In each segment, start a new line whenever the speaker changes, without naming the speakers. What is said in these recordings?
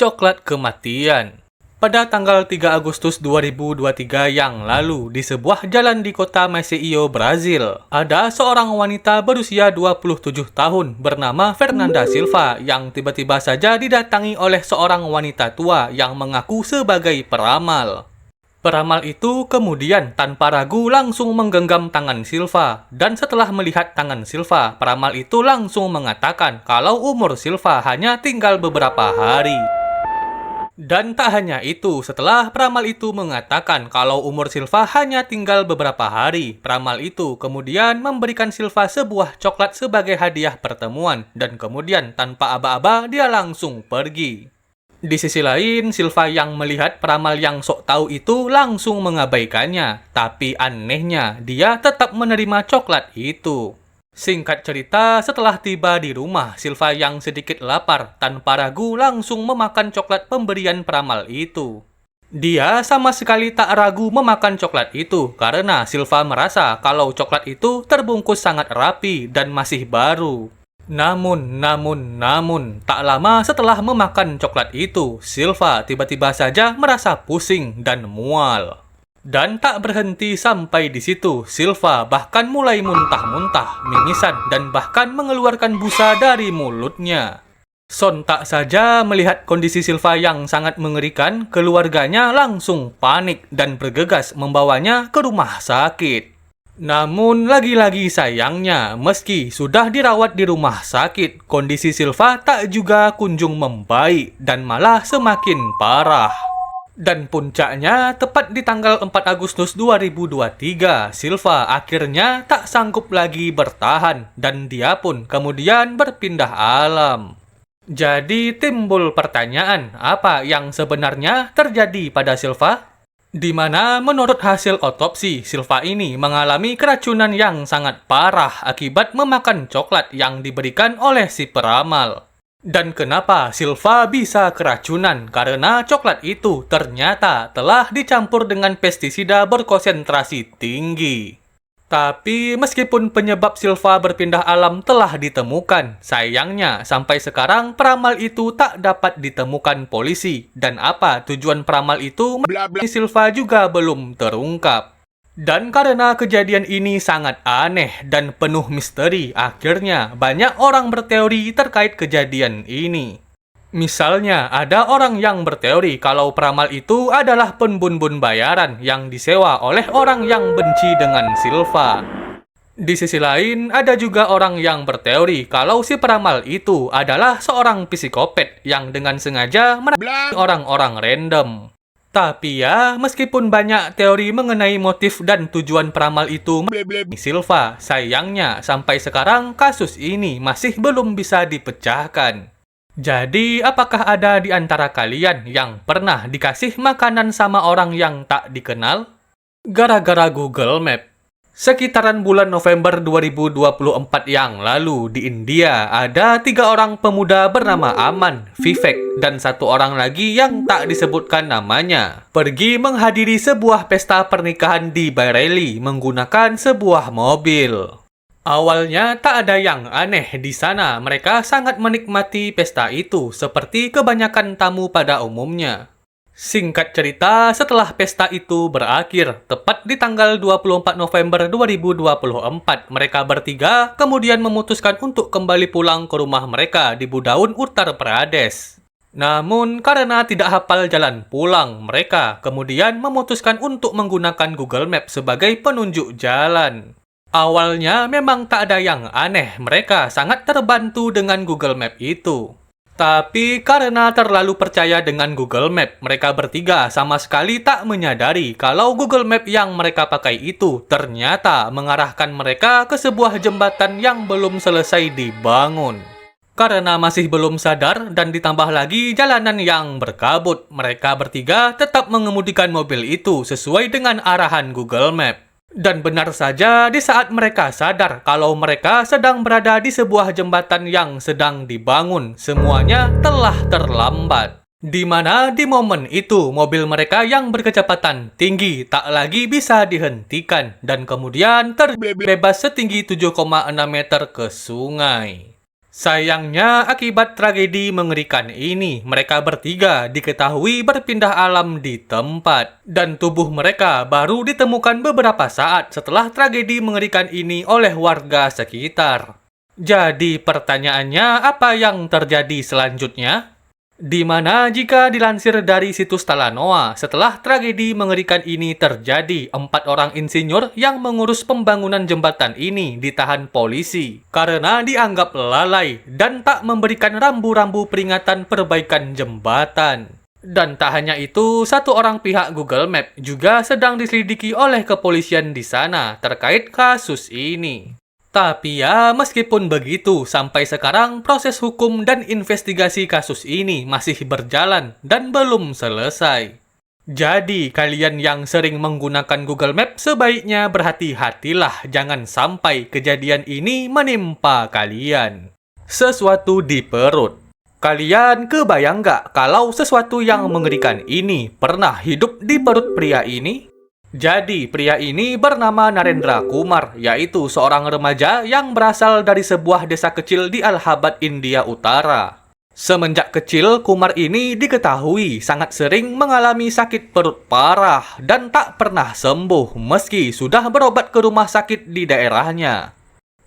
coklat kematian. Pada tanggal 3 Agustus 2023 yang lalu, di sebuah jalan di kota Maceió, Brazil, ada seorang wanita berusia 27 tahun bernama Fernanda Silva yang tiba-tiba saja didatangi oleh seorang wanita tua yang mengaku sebagai peramal. Peramal itu kemudian tanpa ragu langsung menggenggam tangan Silva, dan setelah melihat tangan Silva, peramal itu langsung mengatakan kalau umur Silva hanya tinggal beberapa hari. Dan tak hanya itu, setelah peramal itu mengatakan kalau umur Silva hanya tinggal beberapa hari, peramal itu kemudian memberikan Silva sebuah coklat sebagai hadiah pertemuan, dan kemudian tanpa aba-aba dia langsung pergi. Di sisi lain, Silva yang melihat peramal yang sok tahu itu langsung mengabaikannya, tapi anehnya dia tetap menerima coklat itu. Singkat cerita, setelah tiba di rumah, Silva yang sedikit lapar tanpa ragu langsung memakan coklat pemberian peramal itu. Dia sama sekali tak ragu memakan coklat itu karena Silva merasa kalau coklat itu terbungkus sangat rapi dan masih baru. Namun, tak lama setelah memakan coklat itu, Silva tiba-tiba saja merasa pusing dan mual. Dan tak berhenti sampai di situ, Silva bahkan mulai muntah-muntah, mimisan, dan bahkan mengeluarkan busa dari mulutnya. Sontak saja melihat kondisi Silva yang sangat mengerikan, keluarganya langsung panik dan bergegas membawanya ke rumah sakit. Namun lagi-lagi sayangnya, meski sudah dirawat di rumah sakit, kondisi Silva tak juga kunjung membaik dan malah semakin parah. Dan puncaknya, tepat di tanggal 4 Agustus 2023, Silva akhirnya tak sanggup lagi bertahan dan dia pun kemudian berpindah alam. Jadi timbul pertanyaan, apa yang sebenarnya terjadi pada Silva? Di mana menurut hasil otopsi, Silva ini mengalami keracunan yang sangat parah akibat memakan coklat yang diberikan oleh si peramal. Dan kenapa Silva bisa keracunan? Karena coklat itu ternyata telah dicampur dengan pestisida berkonsentrasi tinggi. Tapi meskipun penyebab Silva berpindah alam telah ditemukan, sayangnya sampai sekarang peramal itu tak dapat ditemukan polisi. Dan apa tujuan peramal itu Silva juga belum terungkap. Dan karena kejadian ini sangat aneh dan penuh misteri, akhirnya banyak orang berteori terkait kejadian ini. Misalnya, ada orang yang berteori kalau peramal itu adalah penbun-bun bayaran yang disewa oleh orang yang benci dengan Silva. Di sisi lain, ada juga orang yang berteori kalau si peramal itu adalah seorang psikopat yang dengan sengaja menakutkan orang-orang random. Tapi ya, meskipun banyak teori mengenai motif dan tujuan peramal itu Silva, sayangnya sampai sekarang kasus ini masih belum bisa dipecahkan. Jadi, apakah ada di antara kalian yang pernah dikasih makanan sama orang yang tak dikenal? Gara-gara Google Map. Sekitaran bulan November 2024 yang lalu di India, ada 3 orang pemuda bernama Aman, Vivek, dan 1 orang lagi yang tak disebutkan namanya pergi menghadiri sebuah pesta pernikahan di Bareilly menggunakan sebuah mobil. Awalnya tak ada yang aneh di sana, mereka sangat menikmati pesta itu seperti kebanyakan tamu pada umumnya. Singkat cerita, setelah pesta itu berakhir, tepat di tanggal 24 November 2024, mereka bertiga kemudian memutuskan untuk kembali pulang ke rumah mereka di Budaun, Uttar Pradesh. Namun, karena tidak hafal jalan pulang, mereka kemudian memutuskan untuk menggunakan Google Map sebagai penunjuk jalan. Awalnya memang tak ada yang aneh, mereka sangat terbantu dengan Google Map itu. Tapi karena terlalu percaya dengan Google Map, mereka bertiga sama sekali tak menyadari kalau Google Map yang mereka pakai itu ternyata mengarahkan mereka ke sebuah jembatan yang belum selesai dibangun. Karena masih belum sadar dan ditambah lagi jalanan yang berkabut, mereka bertiga tetap mengemudikan mobil itu sesuai dengan arahan Google Map. Dan benar saja, di saat mereka sadar kalau mereka sedang berada di sebuah jembatan yang sedang dibangun, semuanya telah terlambat. Di mana di momen itu, mobil mereka yang berkecepatan tinggi tak lagi bisa dihentikan dan kemudian terbebas setinggi 7,6 meter ke sungai. Sayangnya, akibat tragedi mengerikan ini, mereka bertiga diketahui berpindah alam di tempat. Dan tubuh mereka baru ditemukan beberapa saat setelah tragedi mengerikan ini oleh warga sekitar. Jadi pertanyaannya, apa yang terjadi selanjutnya? Di mana jika dilansir dari situs Talanoa, setelah tragedi mengerikan ini terjadi, 4 orang insinyur yang mengurus pembangunan jembatan ini ditahan polisi karena dianggap lalai dan tak memberikan rambu-rambu peringatan perbaikan jembatan. Dan tak hanya itu, 1 orang pihak Google Map juga sedang diselidiki oleh kepolisian di sana terkait kasus ini. Tapi ya, meskipun begitu, sampai sekarang proses hukum dan investigasi kasus ini masih berjalan dan belum selesai. Jadi, kalian yang sering menggunakan Google Map sebaiknya berhati-hatilah jangan sampai kejadian ini menimpa kalian. Sesuatu di perut. Kalian kebayang nggak kalau sesuatu yang mengerikan ini pernah hidup di perut pria ini? Jadi, pria ini bernama Narendra Kumar, yaitu seorang remaja yang berasal dari sebuah desa kecil di Allahabad, India Utara. Semenjak kecil, Kumar ini diketahui sangat sering mengalami sakit perut parah dan tak pernah sembuh meski sudah berobat ke rumah sakit di daerahnya.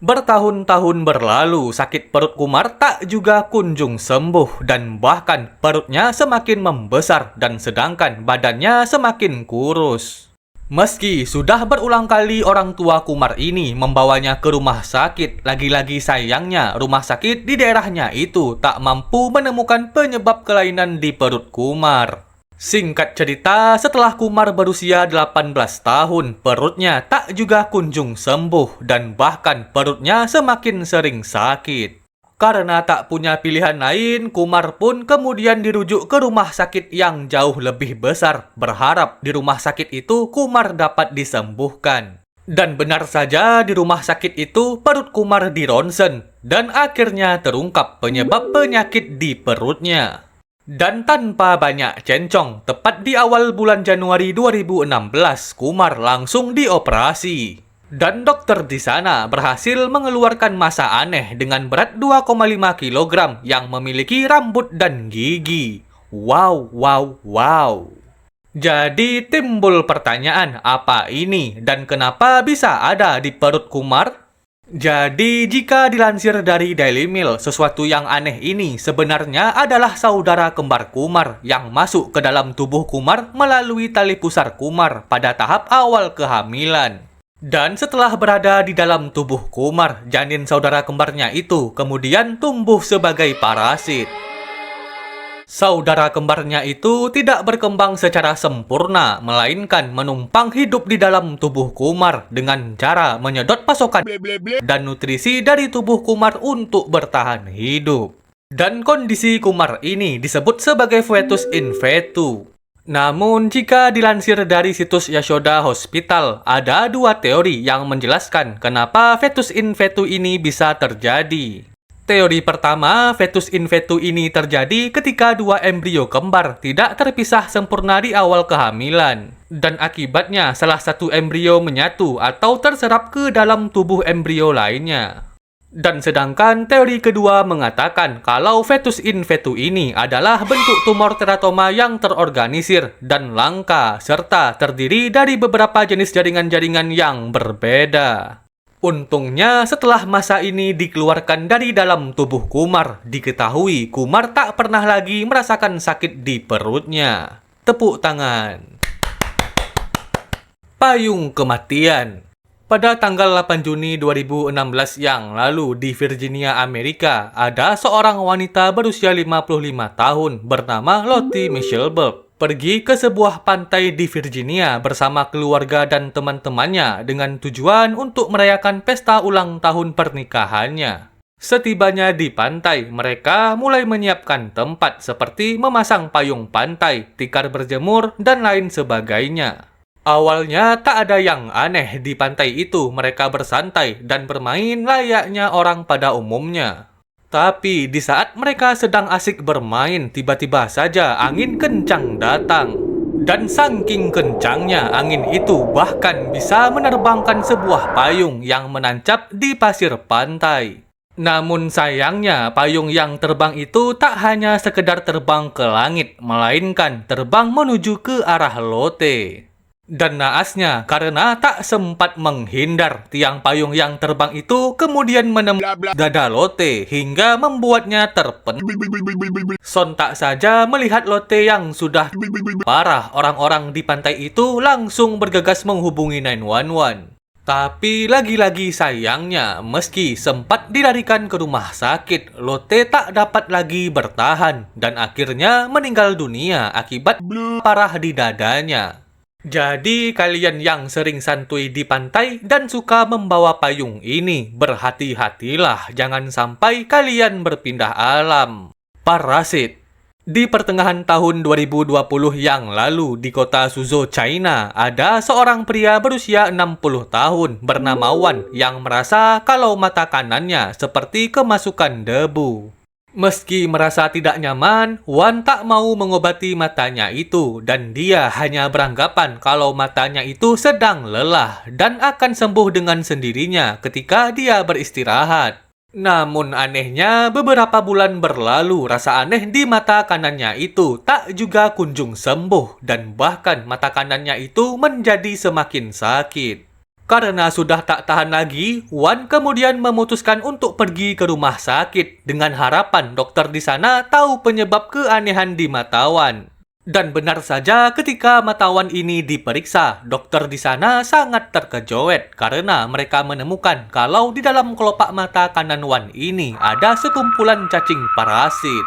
Bertahun-tahun berlalu, sakit perut Kumar tak juga kunjung sembuh dan bahkan perutnya semakin membesar dan sedangkan badannya semakin kurus. Meski sudah berulang kali orang tua Kumar ini membawanya ke rumah sakit, lagi-lagi sayangnya rumah sakit di daerahnya itu tak mampu menemukan penyebab kelainan di perut Kumar. Singkat cerita, setelah Kumar berusia 18 tahun, perutnya tak juga kunjung sembuh dan bahkan perutnya semakin sering sakit. Karena tak punya pilihan lain, Kumar pun kemudian dirujuk ke rumah sakit yang jauh lebih besar, berharap di rumah sakit itu Kumar dapat disembuhkan. Dan benar saja, di rumah sakit itu perut Kumar dironsen, dan akhirnya terungkap penyebab penyakit di perutnya. Dan tanpa banyak cencong, tepat di awal bulan Januari 2016, Kumar langsung dioperasi. Dan dokter di sana berhasil mengeluarkan massa aneh dengan berat 2,5 kg yang memiliki rambut dan gigi. Wow, wow, wow. Jadi timbul pertanyaan, apa ini dan kenapa bisa ada di perut Kumar? Jadi jika dilansir dari Daily Mail, sesuatu yang aneh ini sebenarnya adalah saudara kembar Kumar yang masuk ke dalam tubuh Kumar melalui tali pusar Kumar pada tahap awal kehamilan. Dan setelah berada di dalam tubuh Kumar, janin saudara kembarnya itu kemudian tumbuh sebagai parasit. Saudara kembarnya itu tidak berkembang secara sempurna, melainkan menumpang hidup di dalam tubuh Kumar dengan cara menyedot pasokan dan nutrisi dari tubuh Kumar untuk bertahan hidup. Dan kondisi Kumar ini disebut sebagai fetus in fetu. Namun, jika dilansir dari situs Yashoda Hospital, ada 2 teori yang menjelaskan kenapa fetus in fetu ini bisa terjadi. Teori pertama, fetus in fetu ini terjadi ketika 2 embrio kembar tidak terpisah sempurna di awal kehamilan. Dan akibatnya, salah satu embrio menyatu atau terserap ke dalam tubuh embrio lainnya. Dan sedangkan teori kedua mengatakan kalau fetus in fetu ini adalah bentuk tumor teratoma yang terorganisir dan langka, serta terdiri dari beberapa jenis jaringan-jaringan yang berbeda. Untungnya setelah massa ini dikeluarkan dari dalam tubuh Kumar, diketahui Kumar tak pernah lagi merasakan sakit di perutnya. Tepuk tangan. Payung kematian. Pada tanggal 8 Juni 2016 yang lalu di Virginia, Amerika, ada seorang wanita berusia 55 tahun bernama Lottie Michelle Burke pergi ke sebuah pantai di Virginia bersama keluarga dan teman-temannya dengan tujuan untuk merayakan pesta ulang tahun pernikahannya. Setibanya di pantai, mereka mulai menyiapkan tempat seperti memasang payung pantai, tikar berjemur, dan lain sebagainya. Awalnya tak ada yang aneh di pantai itu, mereka bersantai dan bermain layaknya orang pada umumnya. Tapi di saat mereka sedang asik bermain, tiba-tiba saja angin kencang datang. Dan saking kencangnya angin itu bahkan bisa menerbangkan sebuah payung yang menancap di pasir pantai. Namun sayangnya, payung yang terbang itu tak hanya sekedar terbang ke langit, melainkan terbang menuju ke arah Lotte. Dan naasnya, karena tak sempat menghindar, tiang payung yang terbang itu kemudian menembus dada Lotte hingga membuatnya terpental. Sontak saja melihat Lotte yang sudah parah, orang-orang di pantai itu langsung bergegas menghubungi 911. Tapi lagi-lagi sayangnya, meski sempat dilarikan ke rumah sakit, Lotte tak dapat lagi bertahan dan akhirnya meninggal dunia akibat parah di dadanya. Jadi kalian yang sering santuy di pantai dan suka membawa payung ini, berhati-hatilah jangan sampai kalian berpindah alam. Parasit. Di pertengahan tahun 2020 yang lalu di kota Suzhou, China, ada seorang pria berusia 60 tahun bernama Wan yang merasa kalau mata kanannya seperti kemasukan debu. Meski merasa tidak nyaman, Wan tak mau mengobati matanya itu dan dia hanya beranggapan kalau matanya itu sedang lelah dan akan sembuh dengan sendirinya ketika dia beristirahat. Namun anehnya, beberapa bulan berlalu, rasa aneh di mata kanannya itu tak juga kunjung sembuh dan bahkan mata kanannya itu menjadi semakin sakit. Karena sudah tak tahan lagi, Wan kemudian memutuskan untuk pergi ke rumah sakit dengan harapan dokter di sana tahu penyebab keanehan di mata Wan. Dan benar saja ketika mata Wan ini diperiksa, dokter di sana sangat terkejut karena mereka menemukan kalau di dalam kelopak mata kanan Wan ini ada sekumpulan cacing parasit.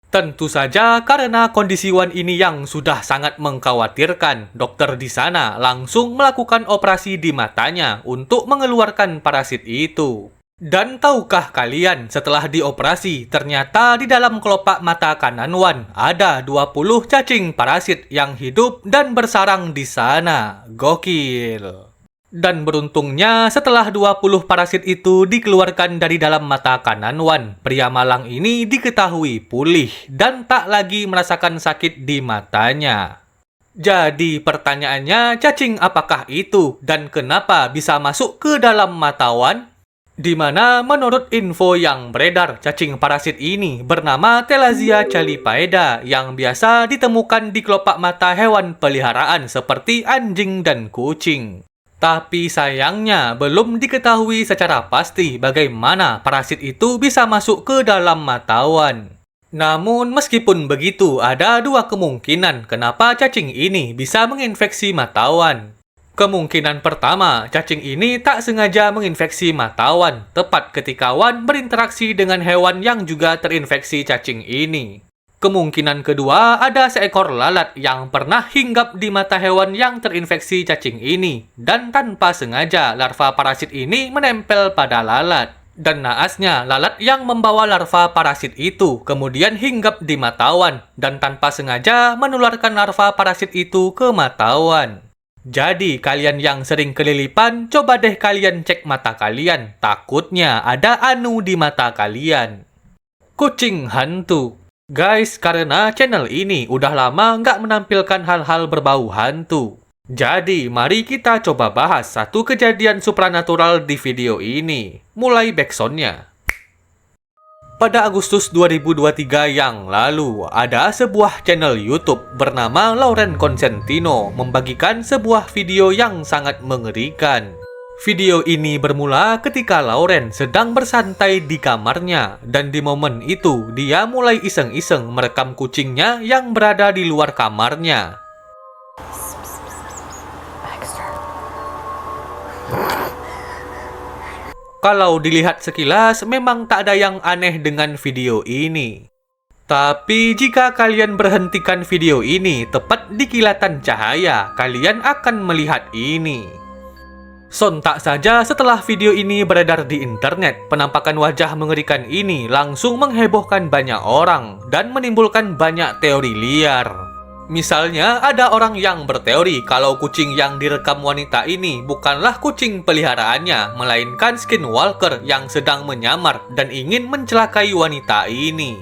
Tentu saja karena kondisi Wan ini yang sudah sangat mengkhawatirkan, dokter di sana langsung melakukan operasi di matanya untuk mengeluarkan parasit itu. Dan tahukah kalian, setelah dioperasi, ternyata di dalam kelopak mata kanan Wan ada 20 cacing parasit yang hidup dan bersarang di sana. Gokil! Dan beruntungnya setelah 20 parasit itu dikeluarkan dari dalam mata kanan Wan, pria malang ini diketahui pulih dan tak lagi merasakan sakit di matanya. Jadi pertanyaannya, cacing apakah itu dan kenapa bisa masuk ke dalam mata Wan? Di mana menurut info yang beredar, cacing parasit ini bernama Thalazia chalipaeda yang biasa ditemukan di kelopak mata hewan peliharaan seperti anjing dan kucing. Tapi sayangnya belum diketahui secara pasti bagaimana parasit itu bisa masuk ke dalam mata Wan. Namun meskipun begitu, ada dua kemungkinan kenapa cacing ini bisa menginfeksi mata Wan. Kemungkinan pertama, cacing ini tak sengaja menginfeksi mata Wan tepat ketika Wan berinteraksi dengan hewan yang juga terinfeksi cacing ini. Kemungkinan kedua, ada seekor lalat yang pernah hinggap di mata hewan yang terinfeksi cacing ini dan tanpa sengaja larva parasit ini menempel pada lalat. Dan naasnya, lalat yang membawa larva parasit itu kemudian hinggap di mata Wan dan tanpa sengaja menularkan larva parasit itu ke mata Wan. Jadi, kalian yang sering kelilipan, coba deh kalian cek mata kalian. Takutnya ada anu di mata kalian. Kucing hantu. Guys, karena channel ini udah lama nggak menampilkan hal-hal berbau hantu. Jadi, mari kita coba bahas satu kejadian supranatural di video ini. Mulai backsoundnya. Pada Agustus 2023 yang lalu, ada sebuah channel YouTube bernama Lauren Consentino membagikan sebuah video yang sangat mengerikan. Video ini bermula ketika Lauren sedang bersantai di kamarnya dan di momen itu dia mulai iseng-iseng merekam kucingnya yang berada di luar kamarnya. Kalau dilihat sekilas memang tak ada yang aneh dengan video ini. Tapi jika kalian berhentikan video ini tepat di kilatan cahaya, kalian akan melihat ini. Sontak saja setelah video ini beredar di internet, penampakan wajah mengerikan ini langsung menghebohkan banyak orang dan menimbulkan banyak teori liar. Misalnya, ada orang yang berteori kalau kucing yang direkam wanita ini bukanlah kucing peliharaannya, melainkan skinwalker yang sedang menyamar dan ingin mencelakai wanita ini.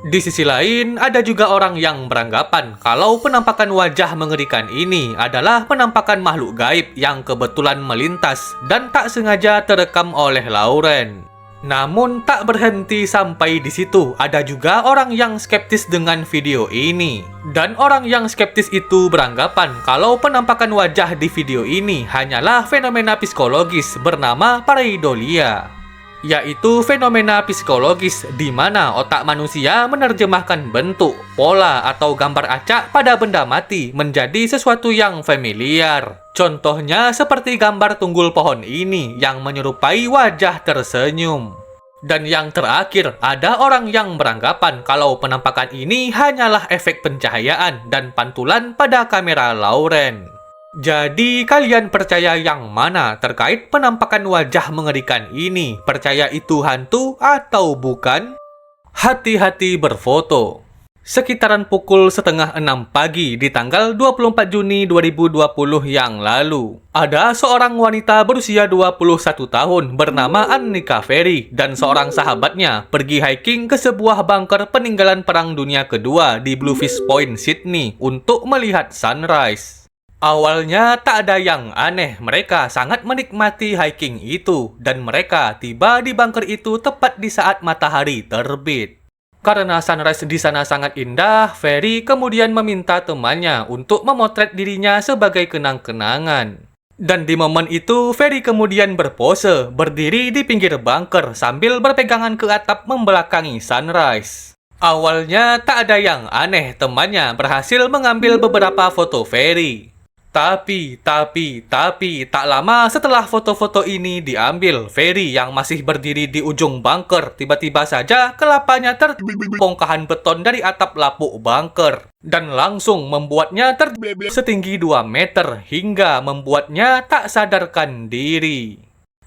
Di sisi lain, ada juga orang yang beranggapan kalau penampakan wajah mengerikan ini adalah penampakan makhluk gaib yang kebetulan melintas dan tak sengaja terekam oleh Lauren. Namun tak berhenti sampai di situ, ada juga orang yang skeptis dengan video ini. Dan orang yang skeptis itu beranggapan kalau penampakan wajah di video ini hanyalah fenomena psikologis bernama pareidolia, yaitu fenomena psikologis di mana otak manusia menerjemahkan bentuk, pola, atau gambar acak pada benda mati menjadi sesuatu yang familiar. Contohnya seperti gambar tunggul pohon ini yang menyerupai wajah tersenyum. Dan yang terakhir, ada orang yang beranggapan kalau penampakan ini hanyalah efek pencahayaan dan pantulan pada kamera Lauren. Jadi, kalian percaya yang mana terkait penampakan wajah mengerikan ini? Percaya itu hantu atau bukan? Hati-hati berfoto. Sekitaran pukul 5:30 pagi di tanggal 24 Juni 2020 yang lalu, ada seorang wanita berusia 21 tahun bernama Annika Ferry dan seorang sahabatnya pergi hiking ke sebuah bunker peninggalan Perang Dunia Kedua di Bluefish Point, Sydney untuk melihat sunrise. Awalnya tak ada yang aneh, mereka sangat menikmati hiking itu dan mereka tiba di bunker itu tepat di saat matahari terbit. Karena sunrise di sana sangat indah, Ferry kemudian meminta temannya untuk memotret dirinya sebagai kenang-kenangan. Dan di momen itu, Ferry kemudian berpose, berdiri di pinggir bunker sambil berpegangan ke atap membelakangi sunrise. Awalnya tak ada yang aneh, temannya berhasil mengambil beberapa foto Ferry. Tapi, tak lama setelah foto-foto ini diambil, Ferry yang masih berdiri di ujung bunker, tiba-tiba saja kelapanya terbongkahan beton dari atap lapuk bunker. Dan langsung membuatnya setinggi 2 meter, hingga membuatnya tak sadarkan diri.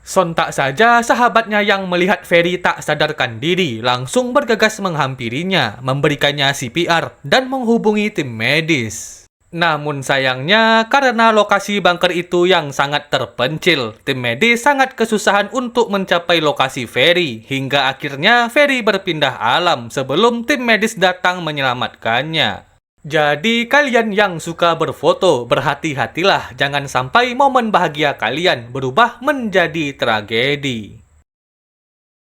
Sontak saja sahabatnya yang melihat Ferry tak sadarkan diri, langsung bergegas menghampirinya, memberikannya CPR, dan menghubungi tim medis. Namun sayangnya, karena lokasi bunker itu yang sangat terpencil, tim medis sangat kesusahan untuk mencapai lokasi Ferry, hingga akhirnya Ferry berpindah alam sebelum tim medis datang menyelamatkannya. Jadi kalian yang suka berfoto, berhati-hatilah, jangan sampai momen bahagia kalian berubah menjadi tragedi.